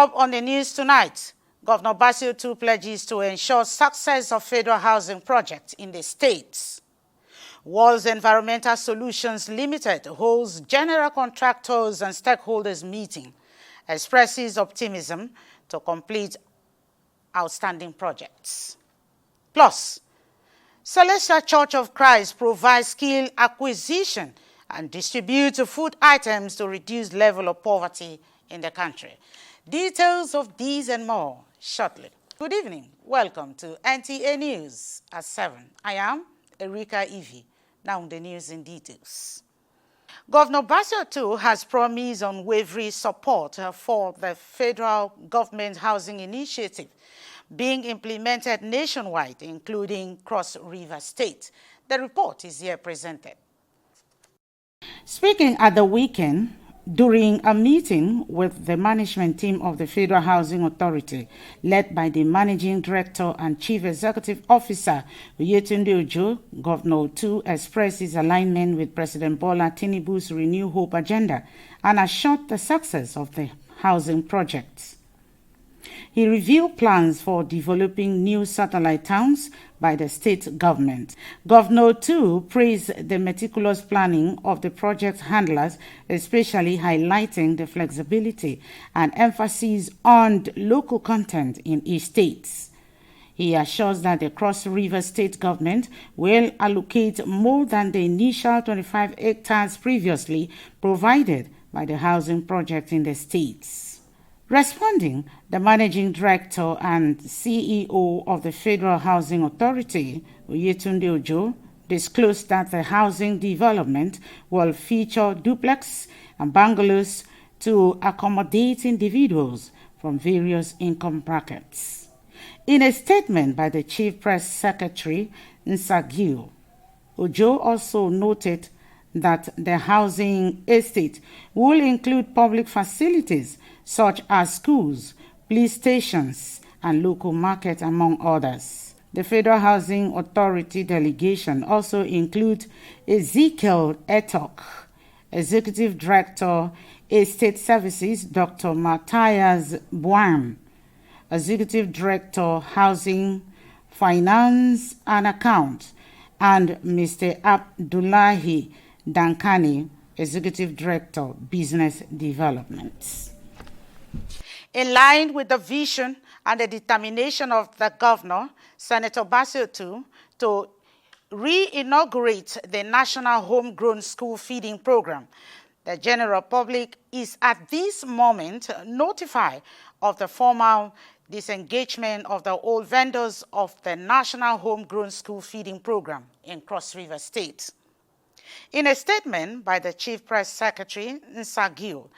Up on the news tonight, Governor Bassir II pledges to ensure success of federal housing projects in the states. World's Environmental Solutions Limited holds general contractors and stakeholders meeting, expresses optimism to complete outstanding projects. Plus, Celestial Church of Christ provides skill acquisition and distributes food items to reduce level of poverty in the country. Details of these and more shortly. Good evening. Welcome to NTA News at 7. I am Erika Ivy. Now the news in details. Governor Bassir II has promised unwavering support for the federal government housing initiative being implemented nationwide, including Cross River State. The report is here presented. Speaking at the weekend, during a meeting with the management team of the Federal Housing Authority, led by the Managing Director and Chief Executive Officer, Yetunde Ojo, Governor II expressed his alignment with President Bola Tinubu's Renew Hope agenda and assured the success of the housing projects. He revealed plans for developing new satellite towns by the state government. Governor II praised the meticulous planning of the project handlers, especially highlighting the flexibility and emphasis on local content in each state. He assures that the Cross River State government will allocate more than the initial 25 hectares previously provided by the housing project in the states. Responding, the Managing Director and CEO of the Federal Housing Authority, Yetunde Ojo, disclosed that the housing development will feature duplex and bungalows to accommodate individuals from various income brackets. In a statement by the Chief Press Secretary, Nta, Ojo also noted that the housing estate will include public facilities such as schools, police stations, and local markets, among others. The Federal Housing Authority delegation also includes Ezekiel Etok, Executive Director, Estate Services, Dr. Matthias Buam, Executive Director, Housing, Finance and Accounts, and Mr. Abdullahi Dankani, Executive Director, Business Development. In line with the vision and the determination of the governor, Senator Bassir II, to re-inaugurate the National Homegrown School Feeding Program, the general public is at this moment notified of the formal disengagement of the old vendors of the National Homegrown School Feeding Program in Cross River State. In a statement by the Chief Press Secretary, Nta,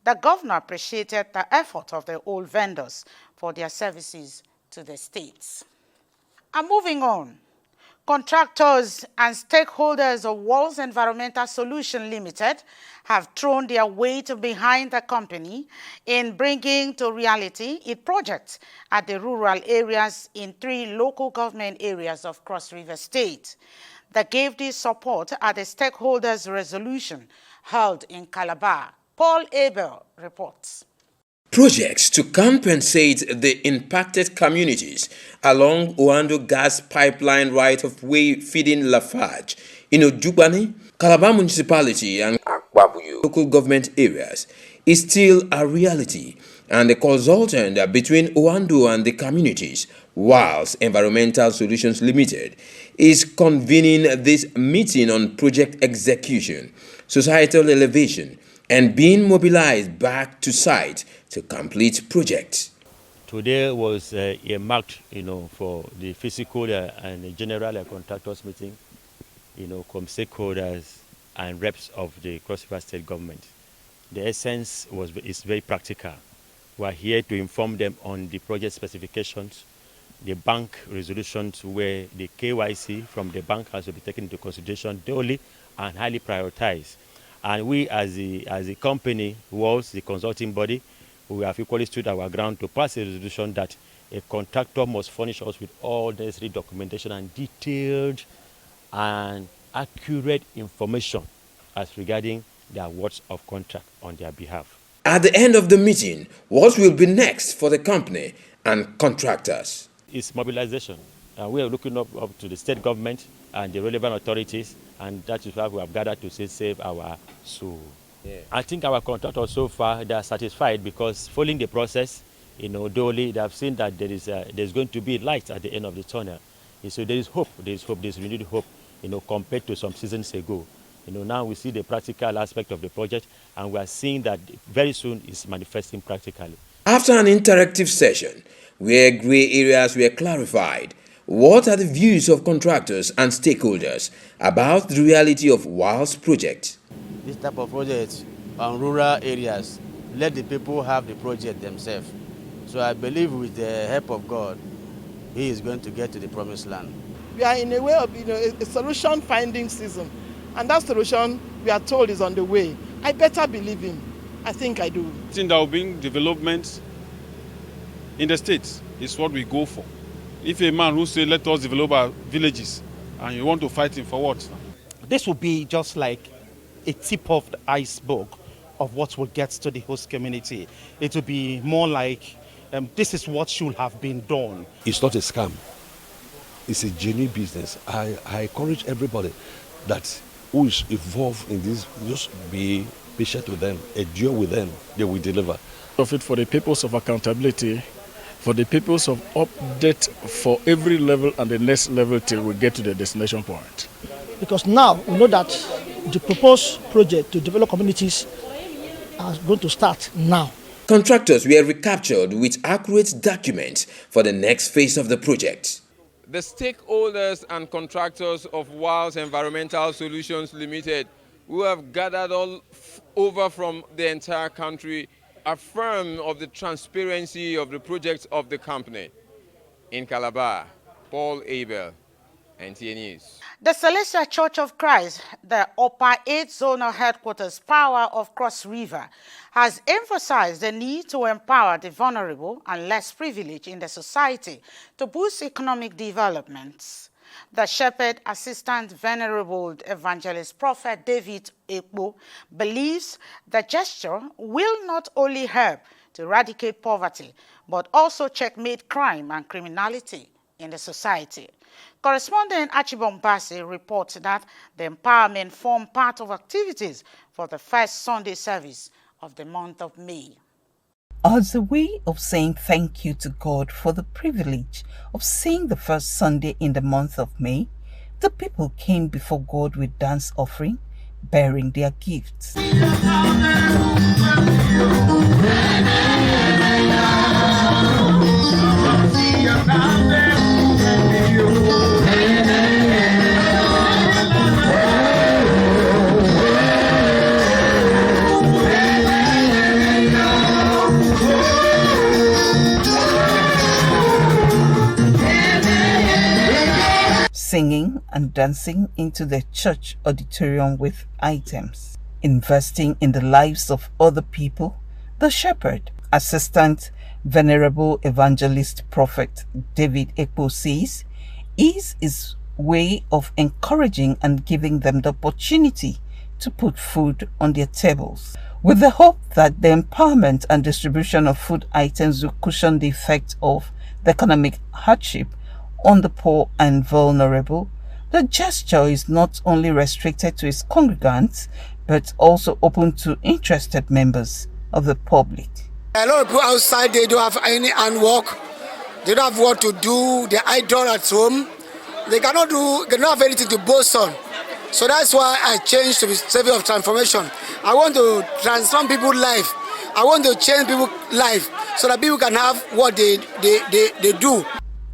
the governor appreciated the effort of the old vendors for their services to the states. And moving on, contractors and stakeholders of World's Environmental Solutions Limited have thrown their weight behind the company in bringing to reality its projects at the rural areas in 3 local government areas of Cross River State. They gave this support at the stakeholders' resolution held in Calabar. Paul Abel reports. Projects to compensate the impacted communities along Oando Gas Pipeline right-of-way feeding Lafarge in Ojubani, Calabar Municipality and Akwabuyo local government areas is still a reality, and the consultant between Oando and the communities, World's Environmental Solutions Limited, is convening this meeting on project execution, societal elevation, and being mobilized back to site to complete projects. Today was earmarked, for the physical and the general contractors meeting, from stakeholders and reps of the Cross River State government. The essence is very practical. We are here to inform them on the project specifications, the bank resolutions where the KYC from the bank has to be taken into consideration daily and highly prioritized. And we as the company was the consulting body, we have equally stood our ground to pass a resolution that a contractor must furnish us with all necessary documentation and detailed and accurate information as regarding the awards of contract on their behalf. At the end of the meeting, what will be next for the company and contractors? It's mobilization. We are looking up to the state government and the relevant authorities, and that is why we have gathered to say save our soul. Yeah. I think our contractors so far, they are satisfied because following the process, they have seen that there's going to be light at the end of the tunnel. So there is hope, there's renewed hope, compared to some seasons ago. Now we see the practical aspect of the project, and we are seeing that very soon it's manifesting practically. After an interactive session where gray areas were clarified, what are the views of contractors and stakeholders about the reality of WAL's project? This type of project on rural areas, let the people have the project themselves. So I believe with the help of God, he is going to get to the promised land. We are in a way of a solution finding season, and that solution we are told is on the way. I better believe him. I think I do. I think that will bring development in the states is what we go for. If a man who say let us develop our villages and you want to fight him for what? This will be just like a tip of the iceberg of what will get to the host community. It will be more like this is what should have been done. It's not a scam. It's a genuine business. I encourage everybody that who is involved in this, just be patient with them, endure with them, they will deliver. Of it for the purpose of accountability, for the purpose of update for every level and the next level till we get to the destination point. Because now we know that the proposed project to develop communities is going to start now. Contractors were recaptured with accurate documents for the next phase of the project. The stakeholders and contractors of WAL's Environmental Solutions Limited, who have gathered all over from the entire country, affirm of the transparency of the projects of the company. In Calabar, Paul Abel, NTA News. The Celestial Church of Christ, the Upper 8 Zonal Headquarters Power of Cross River, has emphasized the need to empower the vulnerable and less privileged in the society to boost economic development. The Shepherd Assistant Venerable Evangelist Prophet David Ekpo believes the gesture will not only help to eradicate poverty, but also checkmate crime and criminality in the society. Correspondent Achibombasi reports that the empowerment formed part of activities for the first Sunday service of the month of May. As a way of saying thank you to God for the privilege of seeing the first Sunday in the month of May, the people came before God with dance offering, bearing their gifts. Singing and dancing into the church auditorium with items. Investing in the lives of other people, the Shepherd Assistant Venerable Evangelist Prophet David Ekpo says is his way of encouraging and giving them the opportunity to put food on their tables, with the hope that the empowerment and distribution of food items will cushion the effect of the economic hardship on the poor and vulnerable. The gesture is not only restricted to its congregants, but also open to interested members of the public. A lot of people outside, they don't have any handwork, they don't have what to do, they're idle at home, they don't have anything to boast on. So that's why I changed to be Savior of Transformation. I want to transform people's life. I want to change people's life so that people can have what they do.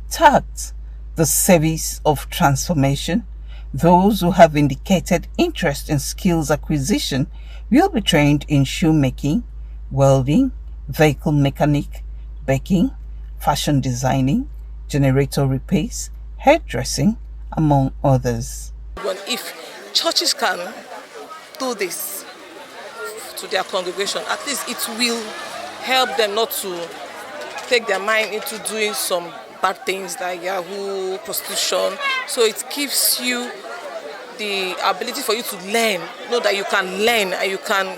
Tagged the service of transformation, those who have indicated interest in skills acquisition will be trained in shoemaking, welding, vehicle mechanic, baking, fashion designing, generator repairs, hairdressing, among others. But if churches can do this to their congregation, at least it will help them not to take their mind into doing some bad things like Yahoo, prostitution. So it gives you the ability for you to learn, know that you can learn and you can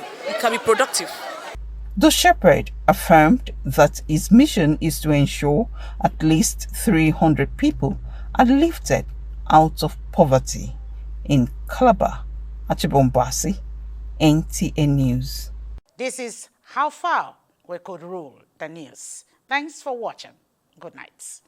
be productive. The shepherd affirmed that his mission is to ensure at least 300 people are lifted out of poverty in Calabar, Achibombasi, NTA News. This is how far we could rule the news. Thanks for watching. Good night.